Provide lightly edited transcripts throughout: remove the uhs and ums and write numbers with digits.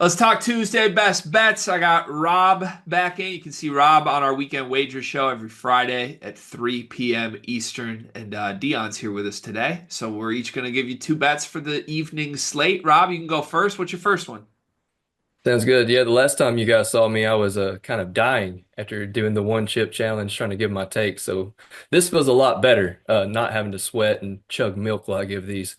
Let's talk Tuesday best bets. I got Rob back in. You can see Rob on our weekend wager show every Friday at 3 p.m. Eastern. And Dion's here with us today. So we're each going to give you two bets for the evening slate. Rob, you can go first. What's your first one? Sounds good. Yeah, the last time you guys saw me, I was kind of dying after doing the one chip challenge, trying to give my take. So this feels a lot better, not having to sweat and chug milk while I give these.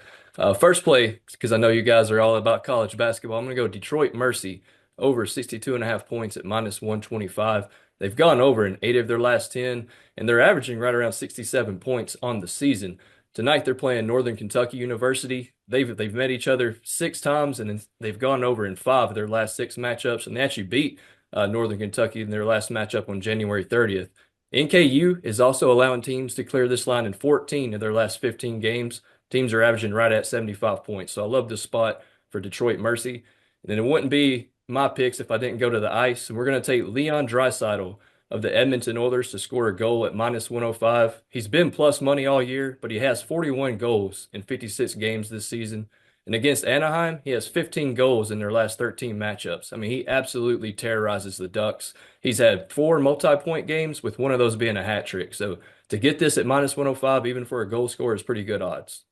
First play, because I know you guys are all about college basketball, I'm going to go Detroit Mercy over 62.5 points at minus 125. They've gone over in 8 of their last 10, and they're averaging right around 67 points on the season. Tonight they're playing Northern Kentucky University. They've met each other 6 times and they've gone over in 5 of their last 6 matchups, and they actually beat Northern Kentucky in their last matchup on January 30th. NKU is also allowing teams to clear this line in 14 of their last 15 games. Teams are averaging right at 75 points. So I love this spot for Detroit Mercy. And then it wouldn't be my picks if I didn't go to the ice. And we're going to take Leon Draisaitl of the Edmonton Oilers to score a goal at minus 105. He's been plus money all year, but he has 41 goals in 56 games this season. And against Anaheim, he has 15 goals in their last 13 matchups. I mean, he absolutely terrorizes the Ducks. He's had 4 multi-point games, with one of those being a hat trick. So to get this at minus 105, even for a goal scorer, is pretty good odds.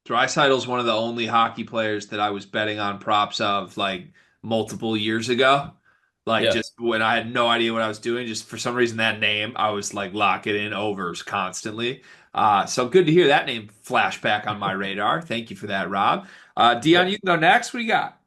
Draisaitl's one of the only hockey players that I was betting on props of like multiple years ago. Like Yeah, just when I had no idea what I was doing, just for some reason that name, I was like locking in overs constantly. So good to hear that name flash back on my radar. Thank you for that, Rob. Dion, yeah. you can go next. What do you got?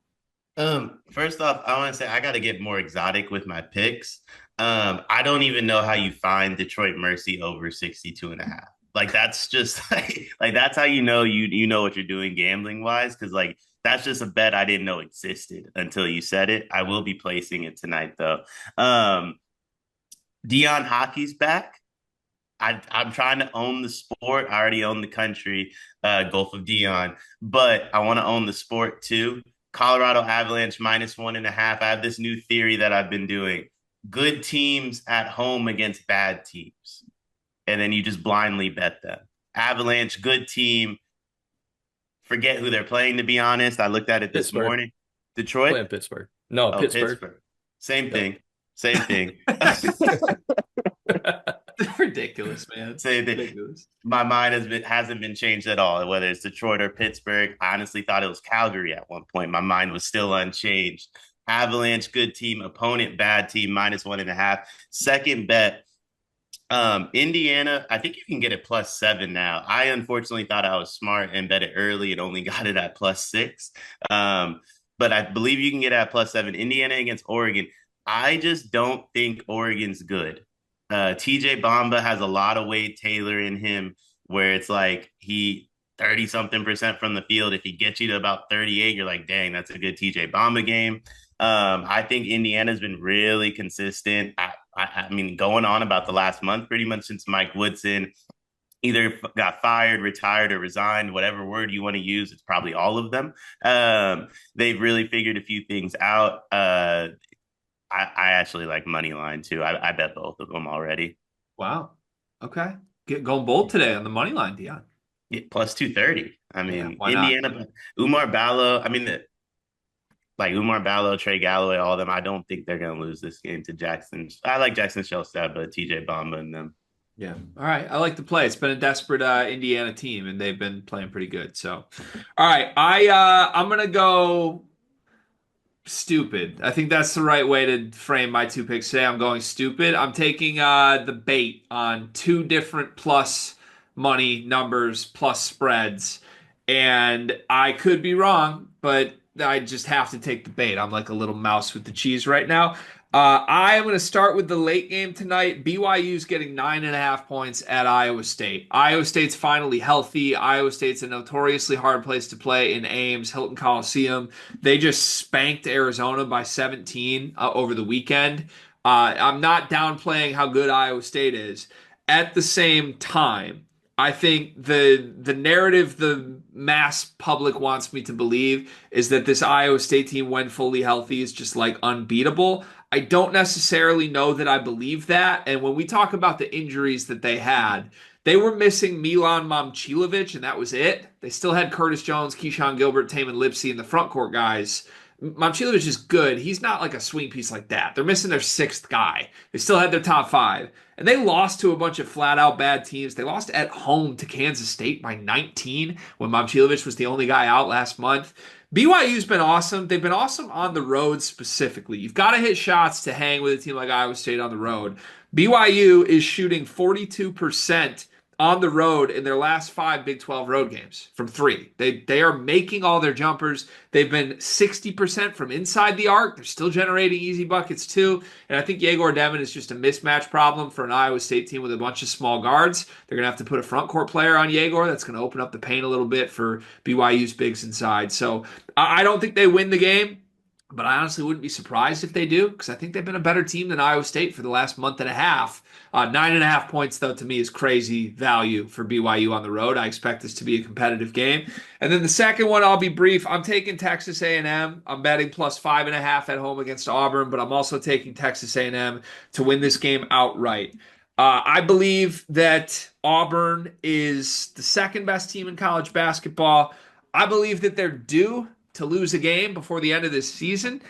First off, I want to say I got to get more exotic with my picks. I don't even know how you find Detroit Mercy over 62.5. Like that's just like that's how you know what you're doing gambling wise, because like that's just a bet I didn't know existed until you said it. I will be placing it tonight though. Um, Dion Hockey's back. I'm trying to own the sport. I already own the country, Gulf of Dion, but I want to own the sport too. Colorado Avalanche minus 1.5. I have this new theory that I've been doing. Good teams at home against bad teams. And then you just blindly bet them. Avalanche, good team. Forget who they're playing, to be honest. I looked at it this Pittsburgh. morning. Detroit? Playing Pittsburgh. No, Oh, Pittsburgh. Pittsburgh. Same Yep. thing. Same thing. Ridiculous, man. Same thing. Ridiculous. My mind hasn't been changed at all. Whether it's Detroit or Pittsburgh, I honestly thought it was Calgary at one point. My mind was still unchanged. Avalanche, good team. Opponent, bad team. Minus 1.5. Second bet. Indiana. I think you can get it +7 now. I unfortunately thought I was smart and bet it early and only got it at +6. Um, but I believe you can get it at +7. Indiana against Oregon. I just don't think Oregon's good. TJ Bamba has a lot of Wade Taylor in him, where it's like he 30 something percent from the field. If he gets you to about 38, you're like, dang, that's a good TJ Bamba game. I think Indiana's been really consistent. I mean, going on about the last month, pretty much since Mike Woodson either got fired, retired, or resigned, whatever word you want to use. It's probably all of them. They've really figured a few things out. I actually like money line too. I bet both of them already. Wow. Okay. Get going bold today on the money line, Dion. Yeah, +230. I Yeah, mean, why not? Indiana, Umar Ballo. I mean, like Umar Ballo, Trey Galloway, all of them. I don't think they're going to lose this game to Jackson. I like Jackson Shelstad, but TJ Bamba and them. Yeah. All right. I like the play. It's been a desperate Indiana team, and they've been playing pretty good. So, all right. I'm gonna go stupid. I think that's the right way to frame my two picks today. I'm going stupid. I'm taking the bait on two different plus money numbers plus spreads, and I could be wrong, but I just have to take the bait. I'm like a little mouse with the cheese right now. I am going to start with the late game tonight. BYU's getting 9.5 points at Iowa State. Iowa State's finally healthy. Iowa State's a notoriously hard place to play in Ames, Hilton Coliseum. They just spanked Arizona by 17 over the weekend. I'm not downplaying how good Iowa State is. At the same time, I think the narrative the mass public wants me to believe is that this Iowa State team, when fully healthy, is just like unbeatable. I don't necessarily know that I believe that. And when we talk about the injuries that they had, they were missing Milan Momcilovic, and that was it. They still had Curtis Jones, Keyshawn Gilbert, Taman Lipsey, and the front court guys Momcilovic is good. He's not like a swing piece like that. They're missing their sixth guy. They still had their top five. And they lost to a bunch of flat out bad teams. They lost at home to Kansas State by 19 when Momcilovic was the only guy out last month. BYU's been awesome. They've been awesome on the road specifically. You've got to hit shots to hang with a team like Iowa State on the road. BYU is shooting 42% on the road in their last 5 Big 12 road games from 3. They are making all their jumpers. They've been 60% from inside the arc. They're still generating easy buckets too. And I think Yegor Devin is just a mismatch problem for an Iowa State team with a bunch of small guards. They're going to have to put a front court player on Yegor. That's going to open up the paint a little bit for BYU's bigs inside. So I don't think they win the game. But I honestly wouldn't be surprised if they do, because I think they've been a better team than Iowa State for the last month and a half. 9.5 points, though, to me is crazy value for BYU on the road. I expect this to be a competitive game. And then the second one, I'll be brief. I'm taking Texas A&M. I'm betting plus 5.5 at home against Auburn, but I'm also taking Texas A&M to win this game outright. I believe that Auburn is the second best team in college basketball. I believe that they're due to lose a game before the end of this season.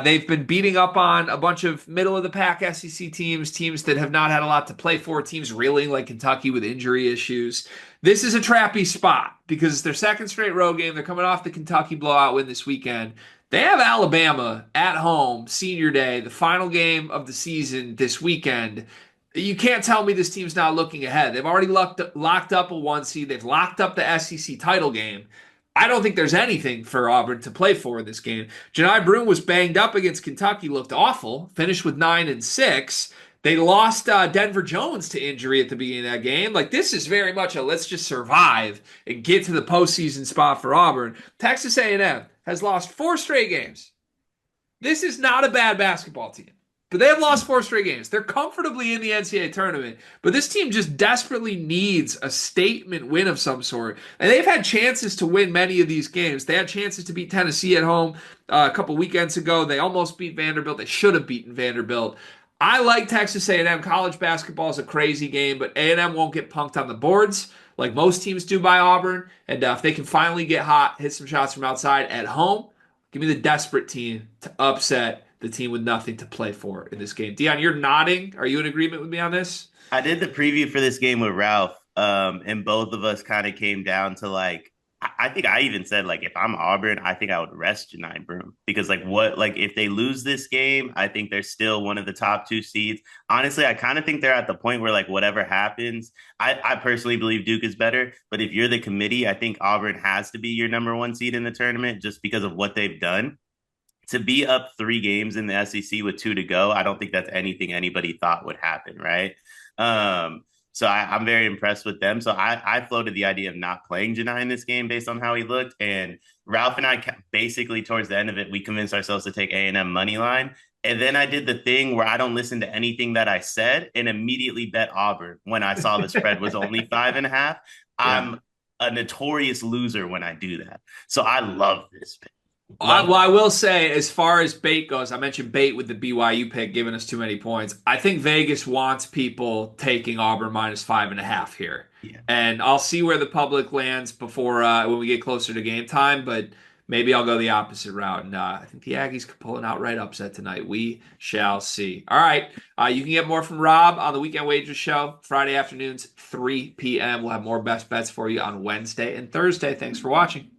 They've been beating up on a bunch of middle-of-the-pack SEC teams that have not had a lot to play for, teams reeling like Kentucky with injury issues. This is a trappy spot because it's their second straight road game. They're coming off the Kentucky blowout win this weekend. They have Alabama at home, senior day, the final game of the season this weekend. You can't tell me this team's not looking ahead. They've already locked up a 1 seed. They've locked up the SEC title game. I don't think there's anything for Auburn to play for in this game. Johni Broome was banged up against Kentucky, looked awful, finished with 9 and 6. They lost Denver Jones to injury at the beginning of that game. Like, this is very much a let's just survive and get to the postseason spot for Auburn. Texas A&M has lost 4 straight games. This is not a bad basketball team. But they have lost 4 straight games. They're comfortably in the NCAA tournament. But this team just desperately needs a statement win of some sort. And they've had chances to win many of these games. They had chances to beat Tennessee at home a couple weekends ago. They almost beat Vanderbilt. They should have beaten Vanderbilt. I like Texas A&M. College basketball is a crazy game, but A&M won't get punked on the boards like most teams do by Auburn. And if they can finally get hot, hit some shots from outside at home, give me the desperate team to upset the team with nothing to play for in this game. Dion, you're nodding. Are you in agreement with me on this? I did the preview for this game with Ralph, and both of us kind of came down to like, I think I even said like, if I'm Auburn, I think I would rest Johni Broome because if they lose this game, I think they're still one of the top 2 seeds. Honestly, I kind of think they're at the point where like whatever happens, I personally believe Duke is better, but if you're the committee, I think Auburn has to be your number 1 seed in the tournament just because of what they've done. To be up 3 games in the SEC with 2 to go, I don't think that's anything anybody thought would happen, right? So I'm very impressed with them. So I floated the idea of not playing Johni in this game based on how he looked. And Ralph and I basically towards the end of it, we convinced ourselves to take A&M money line. And then I did the thing where I don't listen to anything that I said and immediately bet Auburn when I saw the spread was only 5.5. Yeah. I'm a notorious loser when I do that. So I love this pick. Well, I will say, as far as bait goes, I mentioned bait with the BYU pick giving us too many points. I think Vegas wants people taking Auburn minus 5.5 here. Yeah. And I'll see where the public lands before when we get closer to game time, but maybe I'll go the opposite route. And I think the Aggies could pull an outright upset tonight. We shall see. All right. You can get more from Rob on the Weekend Wagers Show, Friday afternoons, 3 p.m. We'll have more best bets for you on Wednesday and Thursday. Thanks for watching.